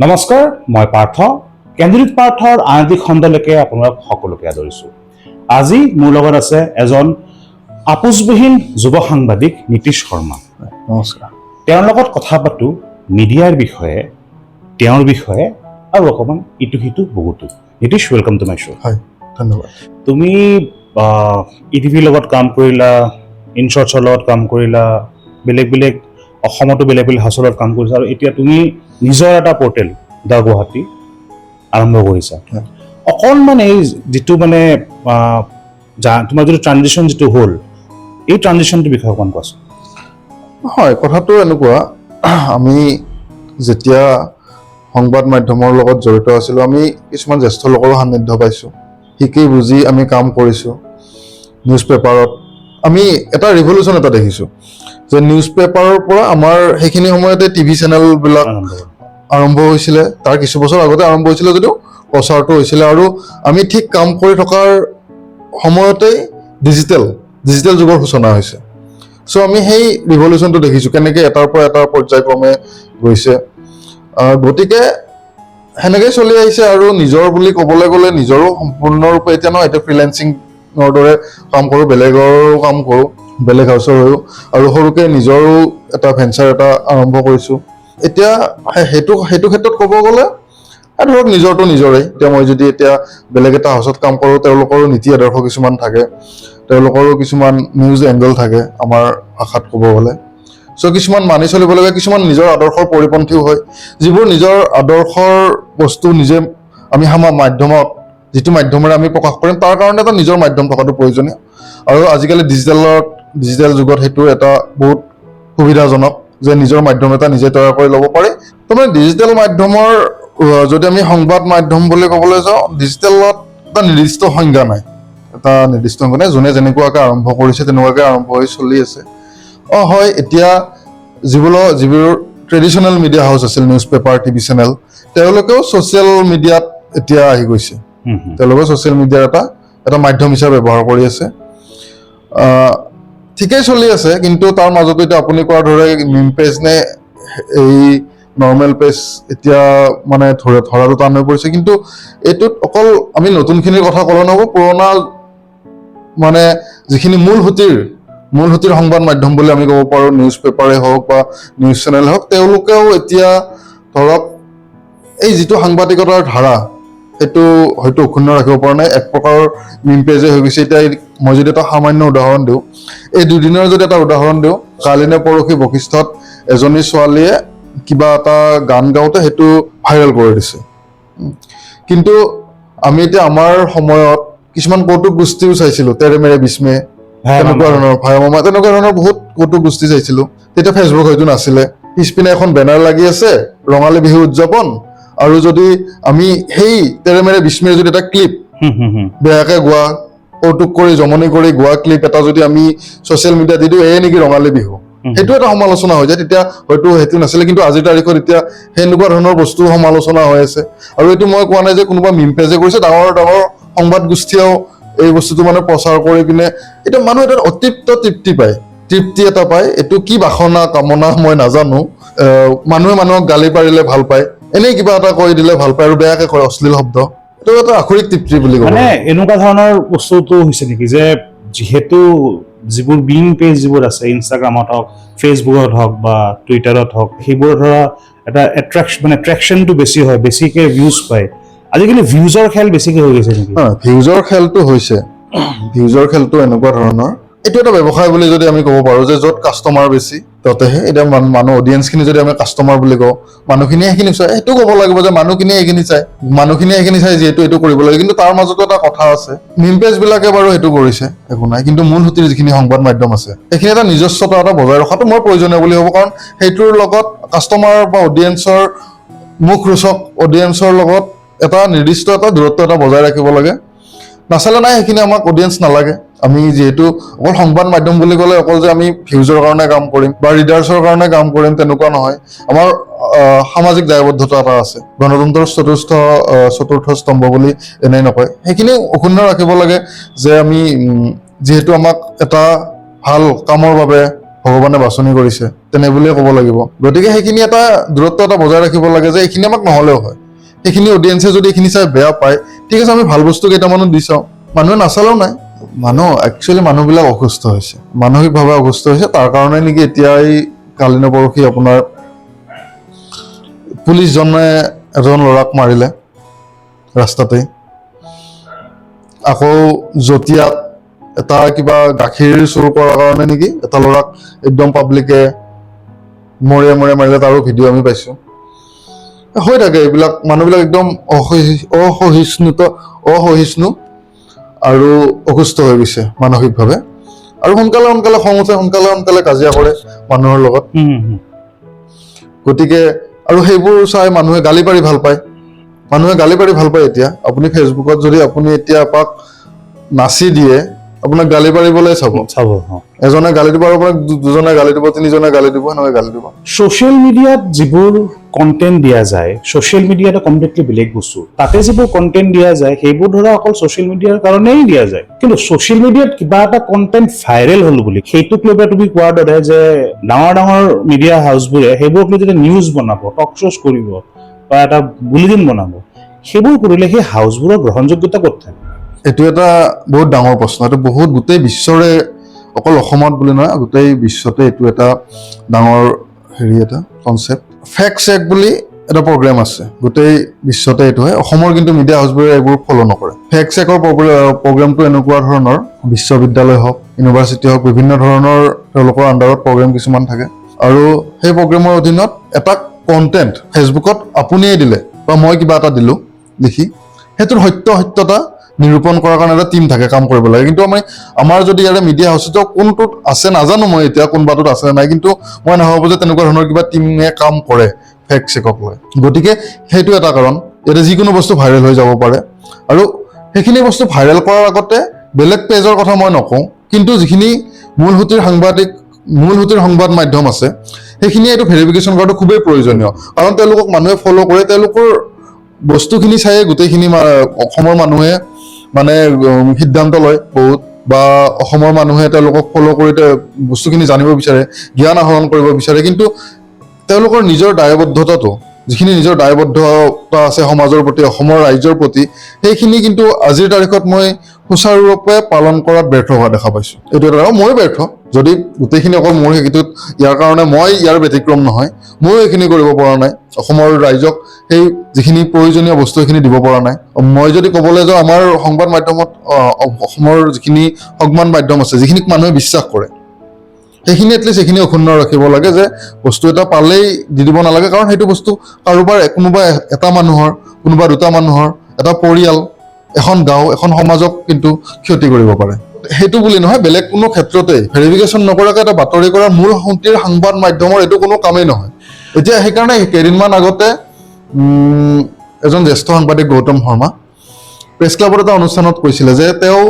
নমস্কাৰ, মই পাৰ্থ। কেন্দ্ৰিত পাৰ্থৰ আন এটি খণ্ডলৈকে আপোনালোক সকলোকে আদৰিছোঁ। আজি মোৰ লগত আছে এজন আপোচবিহীন যুৱ সাংবাদিক নীতিশ শৰ্মা। নমস্কাৰ। তেওঁৰ লগত কথা পাতোঁ মিডিয়াৰ বিষয়ে, তেওঁৰ বিষয়ে আৰু অকণমান ইটো সিটো বহুতো। Nitish, welcome to my show'. হয়, ধন্যবাদ। তুমি ETVৰ লগত কাম কৰিলা, ইনশ্বৰ্টছৰ লগত কাম কৰিলা, বেলেগ বেলেগ অসমতো বেলেগ বেলেগ হাউচৰ লগত কাম কৰিছা, আৰু এতিয়া তুমি নিজৰ এটা পৰ্টেল দ্য গুৱাহাটী আৰম্ভ কৰিছা। অকণমান এই যিটো মানে তোমাৰ যিটো ট্ৰানজিশ্যন যিটো হ'ল, এই ট্ৰানজিশ্যনটোৰ বিষয়ে অকণমান কোৱাচোন। হয়, কথাটো এনেকুৱা, আমি যেতিয়া সংবাদ মাধ্যমৰ লগত জড়িত আছিলোঁ, আমি কিছুমান জ্যেষ্ঠ লোকৰো সান্নিধ্য পাইছোঁ, শিকি বুজি আমি কাম কৰিছোঁ। নিউজ পেপাৰত আমি এটা ৰিভলিউশ্যন এটা দেখিছোঁ যে নিউজ পেপাৰৰ পৰা আমাৰ সেইখিনি সময়তে টিভি চেনেলবিলাক আৰম্ভ হৈছিলে। তাৰ কিছু বছৰ আগতে আৰম্ভ হৈছিলে যদিও প্ৰচাৰটো হৈছিলে, আৰু আমি ঠিক কাম কৰি থকাৰ সময়তেই ডিজিটেল যুগৰ সূচনা হৈছে। চ' আমি সেই ৰিভলিউশ্যনটো দেখিছোঁ, কেনেকৈ এটাৰ পৰা এটা পৰ্যায়ক্ৰমে গৈছে। গতিকে সেনেকেই চলি আহিছে, আৰু নিজৰ বুলি ক'বলৈ গ'লে নিজৰো সম্পূৰ্ণৰূপে এতিয়া নহয়, এতিয়া ফ্ৰিলেন্সিঙৰ দৰে কাম কৰোঁ, বেলেগৰো কাম কৰোঁ, বেলেগ হাউচৰ হৈও, আৰু সৰুকৈ নিজৰো এটা ভেঞ্চাৰ এটা আৰম্ভ কৰিছোঁ। এতিয়া সেইটো ক্ষেত্ৰত ক'ব গ'লে ধৰক নিজৰটো নিজৰেই। এতিয়া মই যদি এতিয়া বেলেগ এটা হাউচত কাম কৰোঁ, তেওঁলোকৰো নীতি আদৰ্শ কিছুমান থাকে, তেওঁলোকৰো কিছুমান নিউজ এংগল থাকে, আমাৰ ভাষাত ক'ব গ'লে। চ' কিছুমান মানি চলিব লাগে, কিছুমান নিজৰ আদৰ্শৰ পৰিপন্থীও হয়, যিবোৰ নিজৰ আদৰ্শৰ বস্তু নিজে আমি মাধ্যমত যিটো মাধ্যমেৰে আমি প্ৰকাশ কৰিম, তাৰ কাৰণে এটা নিজৰ মাধ্যম থকাটো প্ৰয়োজনীয়। আৰু আজিকালি ডিজিটেল যুগত সেইটো এটা বহুত সুবিধাজনক যে নিজৰ মাধ্যম এটা নিজে তৈয়াৰ কৰি ল'ব পাৰি। তাৰমানে ডিজিটেল মাধ্যমৰ যদি আমি সংবাদ মাধ্যম বুলি ক'বলৈ যাওঁ, ডিজিটেলত এটা নিৰ্দিষ্ট সংজ্ঞা নাই, যোনে যেনেকুৱাকৈ আৰম্ভ কৰিছে তেনেকুৱাকৈ আৰম্ভ হৈ চলি আছে। হয়, এতিয়া যিবোৰ ট্ৰেডিশ্যনেল মিডিয়া হাউচ আছিল, নিউজ পেপাৰ, টিভি চেনেল, তেওঁলোকেও ছ'চিয়েল মিডিয়াত এতিয়া আহি গৈছে। তেওঁলোকে ছ'চিয়েল মিডিয়াৰ এটা মাধ্যম হিচাপে ব্যৱহাৰ কৰি আছে। ঠিকেই চলি আছে, কিন্তু তাৰ মাজতো এতিয়া আপুনি কোৱাৰ দৰে মিম পেজ নে এই নৰ্মেল পেজ এতিয়া মানে ধৰাটো টান হৈ পৰিছে। কিন্তু এইটোত অকল আমি নতুনখিনিৰ কথা ক'লে নহ'ব, পুৰণা মানে যিখিনি মূল সুঁতিৰ সংবাদ মাধ্যম বুলি আমি ক'ব পাৰোঁ, নিউজ পেপাৰে হওক বা নিউজ চেনেলে হওক, তেওঁলোকেও এতিয়া ধৰক এই যিটো সাংবাদিকতাৰ ধাৰা, সেইটো হয়তো অক্ষুণ্ণ ৰাখিব পৰা নাই। এক প্ৰকাৰৰ মিম পেজে হৈ গৈছে। এতিয়া মই যদি এটা সামান্য উদাহৰণ দিওঁ, এই দুদিনৰ যদি এটা উদাহৰণ দিওঁ, কালি নে পৰহি বশিষ্ঠত এজনী ছোৱালীয়ে কিবা এটা গান গাওঁতে সেইটো ভাইৰেল কৰি দিছে। কিন্তু আমি এতিয়া আমাৰ সময়ত কিছুমান কৌতুক গোষ্ঠীও চাইছিলোঁ, তেৰে মেৰে বিস্মে, তেনেকুৱা ধৰণৰ বহুত কৌতুক গোষ্ঠী চাইছিলোঁ। তেতিয়া ফেচবুক হয়তো নাছিলে। পিছপিনে এখন বেনাৰ লাগি আছে, ৰঙালী বিহু উদযাপন, আৰু যদি আমি সেই তেৰে মেৰে বিস্মেৰ যদি এটা ক্লিপ বেয়াকে গোৱা, কৌতুক কৰি জমনি কৰি গোৱা ক্লিপ এটা যদি আমি ছ'চিয়েল মিডিয়াত দি দিওঁ, এয়ে নেকি ৰঙালী বিহু, সেইটো এটা সমালোচনা হৈ যায়। তেতিয়া হয়তো সেইটো নাছিলে, কিন্তু আজিৰ তাৰিখত এতিয়া সেনেকুৱা ধৰণৰ বস্তু সমালোচনা হৈ আছে। আৰু এইটো মই কোৱা নাই যে কোনোবা মিম পেজে কৰিছে, ডাঙৰ সংবাদ গোষ্ঠীয়েও এই বস্তুটো মানে প্ৰচাৰ কৰি পিনে এতিয়া মানুহ এটা অতৃপ্ত তৃপ্তি এটা পায়। এইটো কি বাসনা কামনা মই নাজানো। মানুহে মানুহক গালি পাৰিলে ভাল পায়, এনেই কিবা এটা কৈ দিলে ভাল পায়, আৰু বেয়াকে কয় অশ্লীল শব্দ, এইটো এটা আখৰিক তৃপ্তি বুলি ক'ব। মানে এনেকুৱা ধৰণৰ বস্তুটো হৈছে নেকি যে যিহেতু যিবোৰ মিম পেজ যিবোৰ আছে, ইনষ্টাগ্ৰামত হওক, ফেচবুকত হওক বা টুইটাৰত হওক, সেইবোৰ ধৰা এটা ট্ৰেকশ্যনটো বেছি হয়, বেছিকে ভিউজ পায়। আজিকালি ভিউজৰ খেল বেছিকে হৈ গৈছে নেকি? ভিউজৰ খেলটো হৈছে, ভিউজৰ খেলটো এনেকুৱা ধৰণৰ, এইটো এটা ব্যৱসায় বুলি যদি আমি ক'ব পাৰোঁ, যে য'ত কাষ্টমাৰ বেছি ততেহে এতিয়া মানুহ অডিয়েঞ্চখিনি যদি আমি কাষ্টমাৰ বুলি কওঁ, মানুহখিনিয়ে সেইখিনি চায়, সেইটো ক'ব লাগিব যে মানুহখিনিয়ে সেইখিনি চায় যিহেতু এইটো কৰিব লাগে। কিন্তু তাৰ মাজতো এটা কথা আছে, মিম পেজবিলাকে বাৰু সেইটো কৰিছে, একো নাই, কিন্তু মূল সুঁতিৰ যিখিনি সংবাদ মাধ্যম আছে, সেইখিনি এটা নিজস্বতা এটা বজাই ৰখাটো মই প্ৰয়োজনীয় বুলি ভাবোঁ। কাৰণ সেইটোৰ লগত কাষ্টমাৰ বা অডিয়েঞ্চৰ মুখৰোচক অডিয়েঞ্চৰ লগত এটা নিৰ্দিষ্ট এটা দূৰত্ব এটা বজাই ৰাখিব লাগে। নাচালে নাই, সেইখিনি আমাক অডিয়েঞ্চ নালাগে। আমি যিহেতু অকল সংবাদ মাধ্যম বুলি ক'লে অকল যে আমি ভিউজৰ কাৰণে কাম কৰিম বা ৰিডাৰ্ছৰ কাৰণে কাম কৰিম তেনেকুৱা নহয়। আমাৰ সামাজিক দায়বদ্ধতা এটা আছে, গণতন্ত্ৰৰ চতুৰ্থ স্তম্ভ বুলি এনেই নকয়, সেইখিনি অক্ষুণ্ণ ৰাখিব লাগে। যে আমি যিহেতু আমাক এটা ভাল কামৰ বাবে ভগৱানে বাছনি কৰিছে তেনে বুলিয়ে ক'ব লাগিব। গতিকে সেইখিনি এটা দূৰত্ব এটা বজাই ৰাখিব লাগে যে এইখিনি আমাক নহ'লেও হয়, সেইখিনি অডিয়েঞ্চে যদি এইখিনি চাই বেয়া পায়, ঠিক আছে আমি ভাল বস্তু কেইটামানো দি চাওঁ, মানুহে নাচালেও নাই। একচুৱেলি মানুহবিলাক অসুস্থ হৈছে, মানসিকভাৱে অসুস্থ হৈছে। তাৰ কাৰণে নেকি এতিয়া এই কালি নে পৰহি আপোনাৰ পুলিচজনে এজন ল'ৰাক মাৰিলে ৰাস্তাতে। আকৌ জঁটিয়াত এটা কিবা গাখীৰ চুৰ কৰাৰ কাৰণে নেকি এটা ল'ৰাক একদম পাব্লিকে মৰিয়াই মৰিয়াই মাৰিলে, তাৰো ভিডিঅ' আমি পাইছো। হৈ থাকে এইবিলাক, মানুহবিলাক একদম অসহিষ্ণু আৰু অসুস্থ হৈ গৈছে মানসিকভাৱে, আৰু সোনকালে সোনকালে খং উঠে, সোনকালে সোনকালে কাজিয়া কৰে মানুহৰ লগত। গতিকে আৰু সেইবোৰ চাই মানুহে গালি পাৰি ভাল পায়, এতিয়া আপুনি ফেচবুকত যদি আপুনি এতিয়া এপাক নাচি দিয়ে, আপোনাক গালি পাৰিবলৈ চাব। এজনে গালি দিব, আৰু আপোনাক দুজনে গালি দিব, তিনিজনে গালি দিব, সেনেকৈ গালি দিব। ছ'চিয়েল মিডিয়াত যিবোৰ কণ্টেণ্ট দিয়া যায়, ছ'চিয়েল মিডিয়া এটা কমপ্লিটলি বেলেগ বস্তু। তাতে যিবোৰ কণ্টেণ্ট দিয়া যায় সেইবোৰ ধৰা অকল ছ'চিয়েল মিডিয়াৰ কাৰণেই দিয়া যায়। কিন্তু ছ'চিয়েল মিডিয়াত কিবা এটা কণ্টেণ্ট ভাইৰেল হ'ল বুলি সেইটোক লৈ পেলাই তুমি কোৱাৰ দৰে যে ডাঙৰ ডাঙৰ মিডিয়া হাউচবোৰে সেইবোৰক লৈ যেতিয়া নিউজ বনাব, টক শ্ব'জ কৰিব বা এটা বুলেটিন বনাব, সেইবোৰ কৰিলে সেই হাউচবোৰৰ গ্ৰহণযোগ্যতা ক'ত থাকে? এইটো এটা বহুত ডাঙৰ প্ৰশ্ন। এইটো বহুত গোটেই বিশ্বৰে, অকল অসমত বুলি নহয়, গোটেই বিশ্বতে এইটো এটা ডাঙৰ এটা কনচেপ্ট। ফেক্ট চেক বুলি এটা প্ৰগ্ৰেম আছে, গোটেই বিশ্বতে এইটো হয়। অসমৰ কিন্তু মিডিয়া হাউচবোৰে এইবোৰ ফ'ল' নকৰে। ফেক্ট চেকৰ প্ৰগ্ৰেমটো এনেকুৱা ধৰণৰ, বিশ্ববিদ্যালয় হওক, ইউনিভাৰ্চিটি হওক, বিভিন্ন ধৰণৰ তেওঁলোকৰ আণ্ডাৰত প্ৰগ্ৰেম কিছুমান থাকে, আৰু সেই প্ৰগ্ৰেমৰ অধীনত এটা কণ্টেণ্ট ফেচবুকত আপুনিয়ে দিলে বা মই কিবা এটা দিলোঁ লিখি, সেইটোৰ সত্যতা নিৰূপণ কৰাৰ কাৰণে এটা টিম থাকে, কাম কৰিব লাগে। কিন্তু আমাৰ যদি ইয়াৰে মিডিয়া হাউচত কোনটোত আছে নাজানো, মই এতিয়া কোনোবাটোত আছে নাই, কিন্তু মই নাভাবোঁ যে তেনেকুৱা ধৰণৰ কিবা টিমে কাম কৰে ফেক্ট চেকক লৈ। গতিকে সেইটো এটা কাৰণ, ইয়াতে যিকোনো বস্তু ভাইৰেল হৈ যাব পাৰে, আৰু সেইখিনি বস্তু ভাইৰেল কৰাৰ আগতে বেলেগ পেজৰ কথা মই নকওঁ, কিন্তু যিখিনি মূলসুঁতিৰ সংবাদ মাধ্যম আছে সেইখিনিয়ে এইটো ভেৰিফিকেশ্যন কৰাটো খুবেই প্ৰয়োজনীয়। কাৰণ তেওঁলোকক মানুহে ফ'ল' কৰে, তেওঁলোকৰ বস্তুখিনি চায়ে গোটেইখিনি অসমৰ মানুহে সিদ্ধান্ত লয় বহুত, বা অসমৰ মানুহে তেওঁলোকক ফ'ল' কৰি বস্তুখিনি জানিব বিচাৰে, জ্ঞান আহৰণ কৰিব বিচাৰে। কিন্তু তেওঁলোকৰ নিজৰ দায়বদ্ধতাটো, যিখিনি নিজৰ দায়বদ্ধতা আছে সমাজৰ প্ৰতি, অসমৰ ৰাইজৰ প্ৰতি, সেইখিনি কিন্তু আজিৰ তাৰিখত মই সুচাৰুৰূপে পালন কৰাত ব্যৰ্থ হোৱা দেখা পাইছোঁ। এইটো এটা, ময়ো ব্যৰ্থ। যদি গোটেইখিনি অকল মোৰ সেইটোত ইয়াৰ কাৰণে মই ইয়াৰ ব্যতিক্ৰম নহয়, ময়ো এইখিনি কৰিব পৰা নাই, অসমৰ ৰাইজক সেই যিখিনি প্ৰয়োজনীয় বস্তু সেইখিনি দিব পৰা নাই। মই যদি ক'বলৈ যাওঁ, আমাৰ সংবাদ মাধ্যমত, অসমৰ যিখিনি সংবাদ মাধ্যম আছে, যিখিনিক মানুহে বিশ্বাস কৰে, সেইখিনি এটলিষ্ট সেইখিনি অক্ষুণ্ণ ৰাখিব লাগে, যে বস্তু এটা পালেই দি দিব নালাগে। কাৰণ সেইটো বস্তু কাৰোবাৰ, কোনোবা এটা মানুহৰ, কোনোবা দুটা মানুহৰ, এটা পৰিয়াল, এখন গাঁও, এখন সমাজক কিন্তু ক্ষতি কৰিব পাৰে। সেইটো বুলি নহয়, বেলেগ কোনো ক্ষেত্ৰতেই ভেৰিফিকেশ্যন নকৰাকৈ এটা বাতৰি কৰাৰ মূলসুঁতিৰ সংবাদ মাধ্যমৰ এইটো কোনো কামেই নহয়। এতিয়া সেইকাৰণে কেইদিনমান আগতে এজন জ্যেষ্ঠ সাংবাদিক গৌতম শৰ্মা প্ৰেছ ক্লাবত এটা অনুষ্ঠানত কৈছিলে যে তেওঁ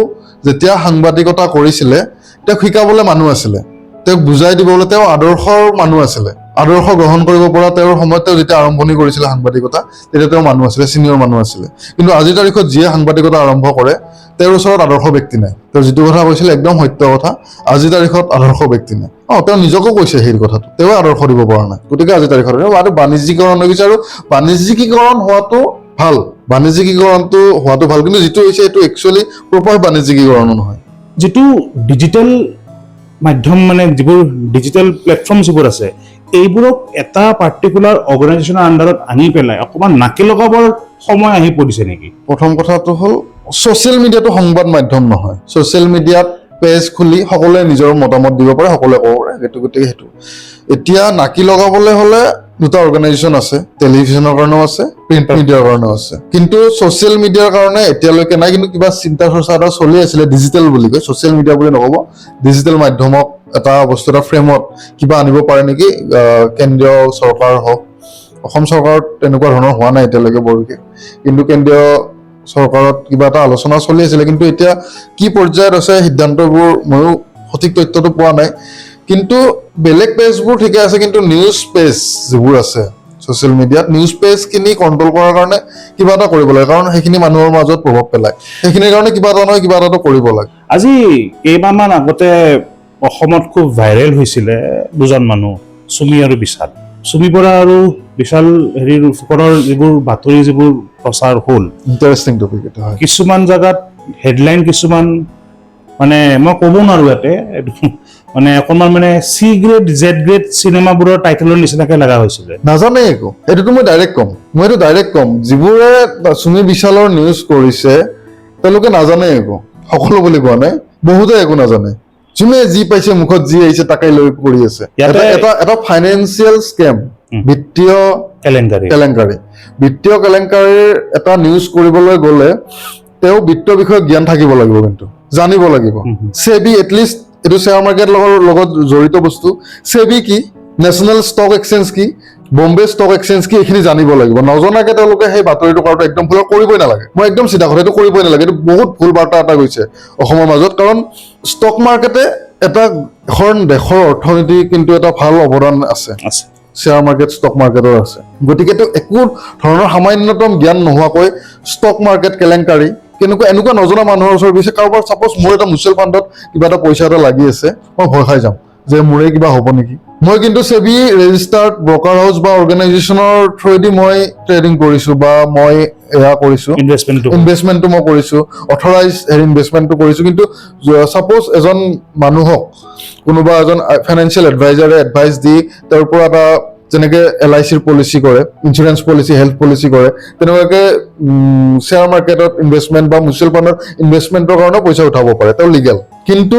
যেতিয়া সাংবাদিকতা কৰিছিলে, তেওঁক শিকাবলৈ মানুহ আছিলে, তেওঁক বুজাই দিবলৈ তেওঁ আদৰ্শৰ মানুহ আছিলে, আদৰ্শ গ্ৰহণ কৰিব পৰা। তেওঁৰ সময়ত তেওঁ যেতিয়া আৰম্ভণি কৰিছিলে সাংবাদিকতা, তেতিয়া তেওঁ মানুহ আছিলে, ছিনিয়ৰ মানুহ আছিলে। কিন্তু আজিৰ তাৰিখত যিয়ে সাংবাদিকতা আৰম্ভ কৰে, তেওঁৰ ওচৰত আদৰ্শ ব্যক্তি নাই। তেওঁ যিটো কথা কৈছিলে একদম সত্য কথা, আজিৰ তাৰিখত আদৰ্শ ব্যক্তি নাই। তেওঁ নিজকো কৈছে সেই কথাটো, তেওঁ আদৰ্শ দিব পৰা নাই। গতিকে আজিৰ তাৰিখত আৰু বাণিজ্যিকৰণ হৈ গৈছে, আৰু বাণিজ্যিকীকৰণ হোৱাটো ভাল, বাণিজ্যিকীকৰণটো হোৱাটো ভাল, কিন্তু যিটো হৈছে এইটো একচুৱেলি প্ৰপাৰ বাণিজ্যিকীকৰণো নহয়। যিটো ডিজিটেল মাধ্যম, যিবোৰ ডিজিটেল প্লেটফৰ্ম যিবোৰ আছে, এইবোৰক এটা পাৰ্টিকুলাৰ অৰ্গেনাইজেশ্যনৰ আণ্ডাৰত আনি পেলাই অকণমান নাকি লগাবৰ সময় আহি পৰিছে নেকি? প্ৰথম কথাটো হ'ল, ছ'চিয়েল মিডিয়াটো সংবাদ মাধ্যম নহয়। ছ'চিয়েল মিডিয়াত পেজ খুলি সকলোৱে নিজৰ মতামত দিব পাৰে, সকলোৱে ক'ব পাৰে, গতিকে সেইটো এতিয়া নাকি লগাবলৈ হ'লে দুটা অৰ্গেনাইজেশ্যন আছে, টেলিভিশ্যনৰ কাৰণেও আছে, প্ৰিণ্ট মিডিয়াৰ কাৰণেও আছে। কিন্তু ছ'চিয়েল মিডিয়াৰ কাৰণে এতিয়ালৈকে নাই। কিন্তু কিবা চিন্তা চৰ্চা এটা চলি আছিলে, ডিজিটেল বুলি কয়, ছ'চিয়েল মিডিয়া বুলি নক'ব, ডিজিটেল মাধ্যমক এটা বস্তু, এটা ফ্ৰেমত কিবা আনিব পাৰে নেকি, কেন্দ্ৰীয় চৰকাৰ হওক, অসম চৰকাৰত তেনেকুৱা ধৰণৰ হোৱা নাই এতিয়ালৈকে বৰ বিশেষ, কিন্তু কেন্দ্ৰীয় চৰকাৰত কিবা এটা আলোচনা চলি আছিলে। কিন্তু এতিয়া কি পৰ্যায়ত আছে সিদ্ধান্তবোৰ, ময়ো সঠিক তথ্যটো পোৱা নাই। কিন্তু বেলেগ পেজবোৰ ঠিকে আছে, কিন্তু নিউজ পেজ যিবোৰ আছে ছ'চিয়েল মিডিয়াত, নিউজ পেজখিনি কণ্ট্ৰল কৰাৰ কাৰণে কিবা এটা কৰিব লাগে, কাৰণ সেইখিনি মানুহৰ মাজত প্ৰভাৱ পেলায়। সেইখিনিৰ কাৰণে কিবা এটা নহয় কিবা এটাটো কৰিব লাগে। আজি কেইমাহমান আগতে অসমত খুব ভাইৰেল হৈছিলে দুজন মানুহ, চুমি আৰু বিশাল। চুমি বৰা আৰু বিশাল হেৰিৰ ফুকনৰ যিবোৰ বাতৰি যিবোৰ প্ৰচাৰ হ'ল, ইণ্টাৰেষ্টিং টপিক এটা হয়। কিছুমান জাগাত হেডলাইন কিছুমান মানে মই ক'ব নোৱাৰো ইয়াতে, এইটো মানে অকণমান মানে চি গ্ৰেড জেড গ্ৰেড চিনেমাবোৰৰ টাইটেলৰ নিচিনাকে লগা হৈছিলে। নাজানে একো, এইটোতো মই ডাইৰেক্ট ক'ম, যিবোৰে চুমি বিশালৰ নিউজ কৰিছে তেওঁলোকে নাজানে একো, সকলো বুলি কোৱা নাই, বহুতে একো নাজানে। যোনে যি পাইছে মুখত যি আহিছে তাকে লৈ কৰি আছে। এটা ফাইনেন্সিয়েল স্কেম, বিত্তীয় কেলেংকাৰী। বিত্তীয় কেলেংকাৰীৰ এটা নিউজ কৰিবলৈ গ'লে তেওঁ বিত্ত বিষয়ক জ্ঞান থাকিব লাগিব, কিন্তু জানিব লাগিব। সেবি এটলিষ্ট এইটো শ্বেয়াৰ মাৰ্কেট লগত জড়িত বস্তু, সেবি কি, নেশ্যনেল ষ্টক এক্সচেঞ্জ কি, বম্বে ষ্টক এক্সচেঞ্জ কি, এইখিনি জানিব লাগিব। নজনাকে তেওঁলোকে সেই বাতৰিটো কৰাটো একদম ভুল, কৰিবই নালাগে। মই একদম চিধা কথা, এইটো কৰিবই নালাগে। এইটো বহুত ভুল বাৰ্তা এটা গৈছে অসমৰ মাজত, কাৰণ ষ্টক মাৰ্কেটে এটা এখন দেশৰ অৰ্থনীতি কিন্তু এটা ভাল অৱদান আছে। শ্বেয়াৰ মাৰ্কেট, ষ্টক মাৰ্কেটৰ আছে। গতিকেতো একো ধৰণৰ সামান্যতম জ্ঞান নোহোৱাকৈ ষ্টক মাৰ্কেট কেলেংকাৰী এনেকুৱা নজনা মানুহৰ ওচৰত গৈছে। কাৰোবাৰ চাপ'জ মোৰ এটা মিউচুৱেল ফাণ্ডত কিবা এটা পইচা এটা লাগি আছে, মই ভয় খাই যাম যে মোৰে কিবা হ'ব নেকি। মই কিন্তু সেবি ৰেজিষ্টাৰ্ড ব্ৰকাৰ হাউচ বা অৰ্গেনাইজেশ্যনৰ থ্ৰুৱেদি মই ট্ৰেডিং কৰিছো, বা মই এয়া কৰিছো, ইনভেষ্টমেণ্টটো মই কৰিছো, অথৰাইজ ইনভেষ্টমেণ্টটো কৰিছো। কিন্তু চাপ'জ এজন মানুহক কোনোবা এজন ফাইনেন্সিয়েল এডভাইজাৰে এডভাইচ দি তেওঁৰ পৰা এটা, যেনেকে LICৰ পলিচি কৰে, ইঞ্চুৰেঞ্চ পলিচি, হেল্থ পলিচি কৰে, তেনেকুৱাকে শ্বেয়াৰ মাৰ্কেটত ইনভেষ্টমেণ্ট বা মিউচুৱেল ফাণ্ডত ইনভেষ্টমেণ্টৰ কাৰণে পইচা উঠাব পাৰে, তেওঁ লিগেল। কিন্তু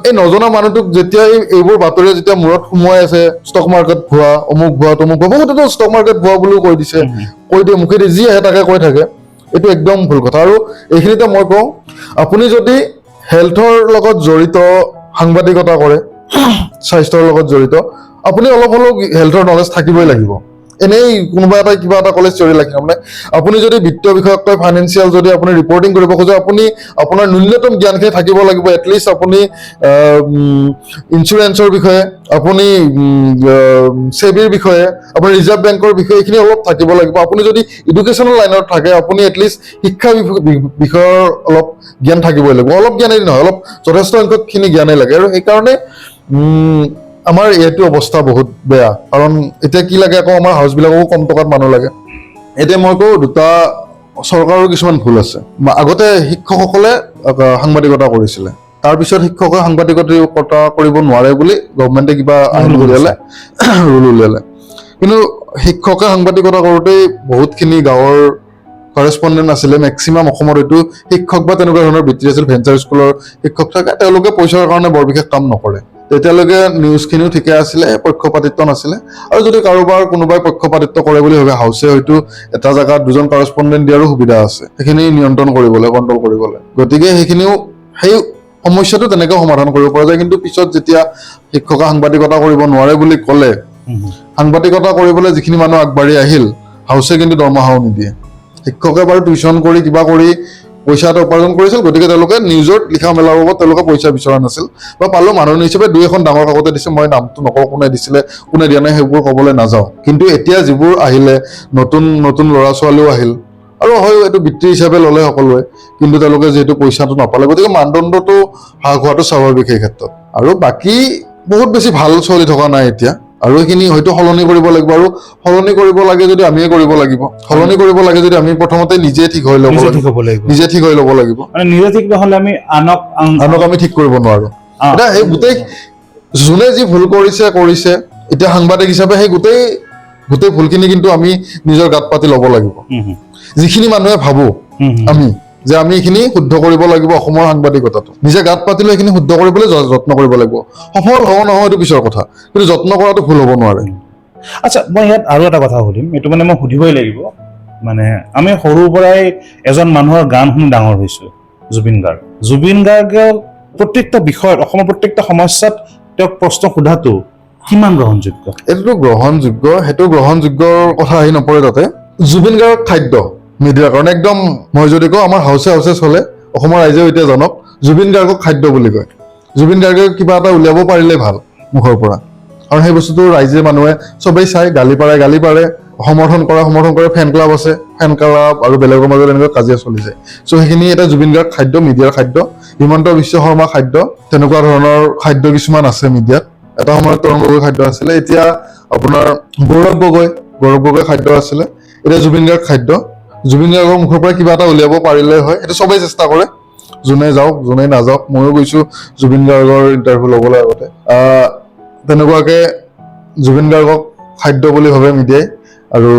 এই নজনা মানুহটোক যেতিয়া এইবোৰ বাতৰিয়ে যেতিয়া মূৰত সোমোৱাই আছে, ষ্টক মাৰ্কেট ভুৱা, অমুক ভুৱা, তমুক ভুৱা, বহুতেতো ষ্টক মাৰ্কেট ভুৱা বুলিও কৈ দিয়ে, মুখেদি যি আহে তাকে কৈ থাকে। এইটো একদম ভুল কথা। আৰু এইখিনিতে মই কওঁ, আপুনি যদি হেল্থৰ লগত জড়িত সাংবাদিকতা কৰে, স্বাস্থ্যৰ লগত জড়িত, আপুনি অলপ হ'লেও হেল্থৰ নলেজ থাকিবই লাগিব। এনেই কোনোবা এটা কিবা এটা কলেজ চিঞৰি লাগি মানে, আপুনি যদি বিত্তীয় বিষয়ক ফাইনেন্সিয়েল যদি আপুনি ৰিপৰ্টিং কৰিব খোজে, আপুনি আপোনাৰ ন্যূনতম জ্ঞানখিনি থাকিব লাগিব। এটলিষ্ট আপুনি ইঞ্চুৰেঞ্চৰ বিষয়ে, আপুনি সেবিৰ বিষয়ে, আপুনি ৰিজাৰ্ভ বেংকৰ বিষয়ে, এইখিনি অলপ থাকিব লাগিব। আপুনি যদি এডুকেশ্যনেল লাইনত থাকে, আপুনি এটলিষ্ট শিক্ষা বিষয়ৰ অলপ জ্ঞান থাকিবই লাগিব। অলপ জ্ঞানেই নহয়, অলপ যথেষ্ট সংখ্যকখিনি জ্ঞানেই লাগে। আৰু সেইকাৰণে আমাৰ এইটো অৱস্থা বহুত বেয়া। কাৰণ এতিয়া কি লাগে, আকৌ আমাৰ হাউচবিলাককো কম টকাত মানুহ লাগে। এতিয়া মই কওঁ, দুটা চৰকাৰৰ কিছুমান ভুল আছে। আগতে শিক্ষকসকলে সাংবাদিকতা কৰিছিলে, তাৰপিছত শিক্ষকে সাংবাদিকতা কৰিব নোৱাৰে বুলি গভৰ্ণমেণ্টে কিবা আইন উলিয়ালে, ৰুল উলিয়ালে। কিন্তু শিক্ষকে সাংবাদিকতা কৰোঁতেই বহুতখিনি গাঁৱৰ কৰেছপণ্ডেণ্ট আছিলে, মেক্সিমাম অসমত এইটো শিক্ষক বা তেনেকুৱা ধৰণৰ বৃত্তি আছিল, ভেঞ্চাৰ স্কুলৰ শিক্ষক থাকে, তেওঁলোকে পইচাৰ কাৰণে বৰ বিশেষ কাম নকৰে। তেতিয়ালৈকে নিউজখিনিও ঠিকে আছিলে, পক্ষপাতিত্ব নাছিলে। আৰু যদি কাৰোবাৰ কোনোবাই পক্ষপাতিত্ব কৰে বুলি ভাবে, হাউচে হয়তো এটা জেগাত দুজন কৰেছপণ্ডেণ্ট দিয়াৰো সুবিধা আছে, সেইখিনি নিয়ন্ত্ৰণ কৰিবলৈ, কণ্ট্ৰল কৰিবলৈ। গতিকে সেই সমস্যাটো তেনেকৈ সমাধান কৰিব পৰা যায়। কিন্তু পিছত যেতিয়া শিক্ষকে সাংবাদিকতা কৰিব নোৱাৰে বুলি ক'লে, সাংবাদিকতা কৰিবলৈ যিখিনি মানুহ আগবাঢ়ি আহিল, হাউচে কিন্তু দৰমহাও নিদিয়ে। শিক্ষকে বাৰু টিউচন কৰি কিবা কৰি পইচা এটা উপাৰ্জন কৰিছিল, গতিকে তেওঁলোকে নিউজত লিখা মেলাৰ বাবদ তেওঁলোকে পইচা বিচৰা নাছিল, বা পালেও মানুহ হিচাপে দুই এখন ডাঙৰ কাকতে দিছে। মই নামটো নকওঁ, কোনে দিছিলে কোনে দিয়া নাই সেইবোৰ ক'বলৈ নাযাওঁ। কিন্তু এতিয়া যিবোৰ আহিলে, নতুন নতুন ল'ৰা ছোৱালীও আহিল, আৰু হয় এইটো বৃত্তি হিচাপে ল'লে সকলোৱে, কিন্তু তেওঁলোকে যিহেতু পইচাটো নাপালে, গতিকে মানদণ্ডটো হ্ৰাস হোৱাটো স্বাভাৱিক সেই ক্ষেত্ৰত। আৰু বাকী বহুত বেছি ভাল চলি থকা নাই এতিয়া, আৰু এইখিনি হয়তো সলনি কৰিব লাগিব। আৰু সলনি কৰিব লাগে যদি আমিয়ে কৰিব লাগিব, সলনি কৰিব লাগে যদি আমি প্ৰথমতে নিজে ঠিক হৈ ল'ব লাগিব, নিজে ঠিক হৈ ল'ব লাগিব। নিজে ঠিক নহ'লে আমি আনক আমি ঠিক কৰিব নোৱাৰো। এতিয়া সেই গোটেই যোনে যি ভুল কৰিছে, এতিয়া সাংবাদিক হিচাপে সেই গোটেই ভুলখিনি কিন্তু আমি নিজৰ গাত পাতি ল'ব লাগিব। যিখিনি মানুহে ভাবো আমি যে আমি এইখিনি শুদ্ধ কৰিব লাগিব, অসমৰ সাংবাদিকতাটো নিজে গাত পাতি লৈ এইখিনি শুদ্ধ কৰিবলৈ যত্ন কৰিব লাগিব। সফল হ'ব নহয় এইটো পিছৰ কথা, কিন্তু যত্ন কৰাটো ভুল হ'ব নোৱাৰে। আচ্ছা, মই ইয়াত আৰু এটা কথা সুধিম, এইটো মানে মই সুধিবই লাগিব। মানে আমি সৰুৰ পৰাই এজন মানুহৰ গান শুনি ডাঙৰ হৈছো, জুবিন গাৰ্গে প্ৰত্যেকটা বিষয়ত, অসমৰ প্ৰত্যেকটা সমস্যাত তেওঁক প্ৰশ্ন সোধাটো কিমান গ্ৰহণযোগ্য? এইটোতো গ্ৰহণযোগ্য, সেইটো গ্ৰহণযোগ্যৰ কথা আহি নপৰে তাতে। জুবিন গাৰ্গৰ খাদ্য মিডিয়াৰ কাৰণে একদম, মই যদি কওঁ আমাৰ হাউচে চলে, অসমৰ ৰাইজেও এতিয়া জানক, জুবিন গাৰ্গক খাদ্য বুলি কয়। জুবিন গাৰ্গে কিবা এটা উলিয়াব পাৰিলে ভাল মুখৰ পৰা, আৰু সেই বস্তুটো ৰাইজে মানুহে চবেই চাই, গালি পাৰে, সমৰ্থন কৰে, ফেন ক্লাব আছে, ফেন ক্লাব আৰু বেলেগৰ মাজত এনেকুৱা কাজিয়া চলি যায়। চ' সেইখিনি এটা জুবিন গাৰ্গ খাদ্য, মিডিয়াৰ খাদ্য, হিমন্ত বিশ্ব শৰ্মা খাদ্য, তেনেকুৱা ধৰণৰ খাদ্য কিছুমান আছে মিডিয়াত। এটা সময়ত তৰুণ গগৈ খাদ্য আছিলে, এতিয়া আপোনাৰ গৌৰৱ গগৈ খাদ্য আছিলে, এতিয়া জুবিন গাৰ্গ খাদ্য। জুবিন গাৰ্গৰ মুখৰ পৰা কিবা এটা উলিয়াব পাৰিলে হয়, সেইটো চবেই চেষ্টা কৰে, যোনে যাওক যোনে নাযাওক। ময়ো গৈছো জুবিন গাৰ্গৰ ইণ্টাৰভিউ ল'বলৈ আগতে। তেনেকুৱাকে জুবিন গাৰ্গক খাদ্য বুলি ভাবে মিডিয়াই, আৰু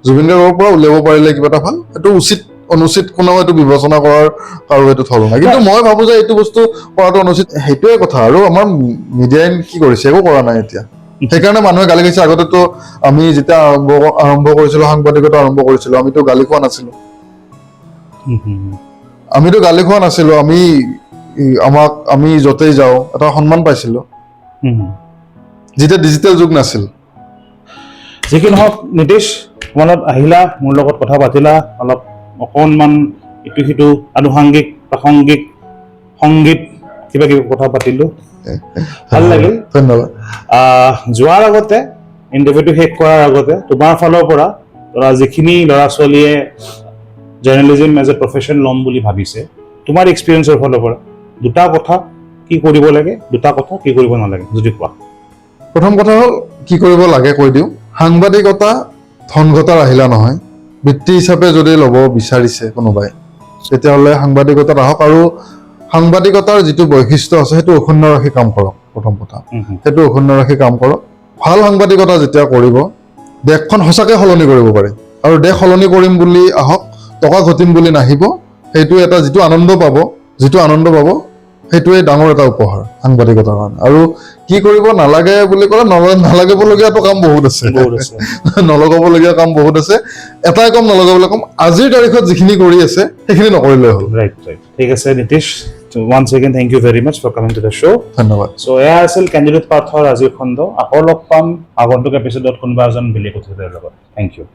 জুবিন গাৰ্গৰ পৰা উলিয়াব পাৰিলে কিবা এটা ভাল, এইটো উচিত অনুচিত কোনেও এইটো বিবেচনা কৰাৰ কাৰো এইটো থল নাই। কিন্তু মই ভাবো যে এইটো বস্তু কৰাটো অনুচিত, সেইটোৱে কথা। আৰু আমাৰ মিডিয়াই কি কৰিছে, একো কৰা নাই এতিয়া। সেইকাৰণে মানুহে গালি খাইছে। আগতেতো আমি যেতিয়া আৰম্ভ কৰিছিলো, সাংবাদিকতা আৰম্ভ কৰিছিলো, আমিতো গালি খোৱা নাছিলো। আমি য'তেই যাওঁ এটা সন্মান পাইছিলো, যেতিয়া ডিজিটেল যুগ নাছিল। যি কি নহওক, নীতিশ, তোমালোক আহিলা, মোৰ লগত কথা পাতিলা, অলপ অকণমান ইটো সিটো আনুষংগিক প্ৰাসংগিক সংগীত কিবা কিবি কথা পাতিলো, ভাল লাগিল। ধন্যবাদ। যোৱাৰ আগতে, ইণ্টাৰভিউটো শেষ কৰাৰ আগতে, তোমাৰ ফালৰ পৰা ধৰা যিখিনি ল'ৰা ছোৱালীয়ে জাৰ্নেলিজিম এজ এ প্ৰফেশ্যন ল'ম বুলি ভাবিছে, তোমাৰ এক্সপিৰিয়েঞ্চৰ ফালৰ পৰা দুটা কথা কি কৰিব লাগে, দুটা কথা কি কৰিব নালাগে, যদি কোৱা। প্ৰথম কথা হ'ল, কি কৰিব লাগে কৈ দিওঁ। সাংবাদিকতা ধন ঘটাৰ আহিলা নহয়। বৃত্তি হিচাপে যদি ল'ব বিচাৰিছে কোনোবাই, তেতিয়াহ'লে সাংবাদিকতাত আহক, আৰু সাংবাদিকতাৰ যিটো বৈশিষ্ট্য আছে সেইটো অক্ষুণ্ণ ৰাখি কাম কৰক। প্ৰথম কথা সেইটো অক্ষুণ্ণ ৰাখি কাম কৰক। ভাল সাংবাদিকতা যেতিয়া কৰিব, দেশখন সঁচাকৈ সলনি কৰিব পাৰে। আৰু দেশ সলনি কৰিম বুলি আহক, টকা ঘটিম বুলি নাহিব। সেইটো এটা যিটো আনন্দ পাব, সেইটোৱে ডাঙৰ এটা উপহাৰ সাংবাদিকতাৰ কাৰণে। আৰু কি কৰিব নালাগে বুলি ক'লে, নালাগিবলগীয়াটো কাম বহুত আছে, নলগাবলগীয়া কাম বহুত আছে। এটাই কাম নলগাবলৈ কম, আজিৰ তাৰিখত যিখিনি কৰি আছে সেইখিনি নকৰিলে হ'ল। ৰাইট। ঠিক আছে Nitish, once again thank you very much for coming to the show. ধন্যবাদ। চ' এয়া আছিল কেণ্ডিডেট পাৰ্থৰ আজিৰ খণ্ড। আকৌ লগ পাম আগন্তুক এপিছডত কোনোবা এজন বেলেগ অতিথিৰ লগত। Thank U.